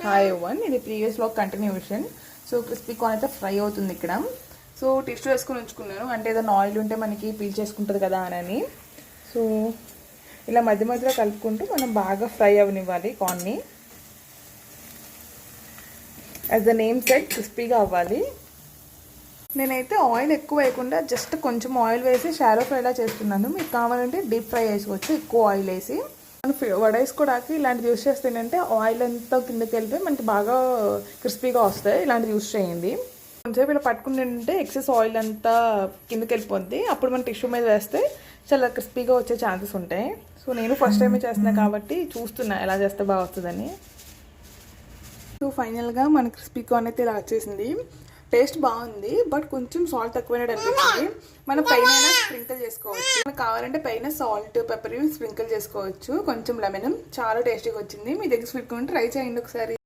Hi one ఇది previous లో continuation. So crispy corn అయితే ఫ్రై అవుతుంది ఇక్కడ. సో టిష్యూ వేసుకొని ఉంచుకున్నాను, అంటే ఏదైనా ఆయిల్ ఉంటే మనకి పీల్ చేసుకుంటుంది కదా అని. సో ఇలా మధ్య మధ్యలో కలుపుకుంటూ మనం బాగా ఫ్రై అవనివ్వాలి కార్న్ని. యాజ్ ద నేమ్ సెట్ క్రిస్పీగా అవ్వాలి. నేనైతే ఆయిల్ ఎక్కువ వేయకుండా జస్ట్ కొంచెం ఆయిల్ వేసి షాలో ఫ్రైలా చేస్తున్నాను. మీకు కావాలంటే డీప్ ఫ్రై చేసుకోవచ్చు ఎక్కువ ఆయిల్ వేసి. మనం వడ వేసుకోవడానికి ఇలాంటివి యూస్ చేస్తే ఏంటంటే ఆయిల్ అంతా కిందకి వెళ్ళిపోయి మనకి బాగా క్రిస్పీగా వస్తాయి. ఇలాంటివి యూస్ చేయండి. కొంచెంసేపు ఇలా పట్టుకుంటుంటే ఎక్సెస్ ఆయిల్ అంతా కిందకి వెళ్ళిపోద్ది. అప్పుడు మనం టిష్యూ మీద వేస్తే చాలా క్రిస్పీగా వచ్చే ఛాన్సెస్ ఉంటాయి. సో నేను ఫస్ట్ టైమే చేస్తున్నాను కాబట్టి చూస్తున్నా ఎలా చేస్తే బాగా వస్తుందని. సో ఫైనల్గా మన క్రిస్పీ కార్న్ అయితే ఇలా వచ్చేసింది. టేస్ట్ బాగుంది, బట్ కొంచెం సాల్ట్ తక్కువైనట్టు అనిపించింది. మనం పైన స్ప్రింకిల్ చేసుకోవచ్చు. మనకు కావాలంటే పైన సాల్ట్ పెప్పర్ స్ప్రింకిల్ చేసుకోవచ్చు. కొంచెం లెమన్ చాలా టేస్టీగా వచ్చింది. మీ దగ్గర స్వీట్ ఉంటే ట్రై చేయండి ఒకసారి.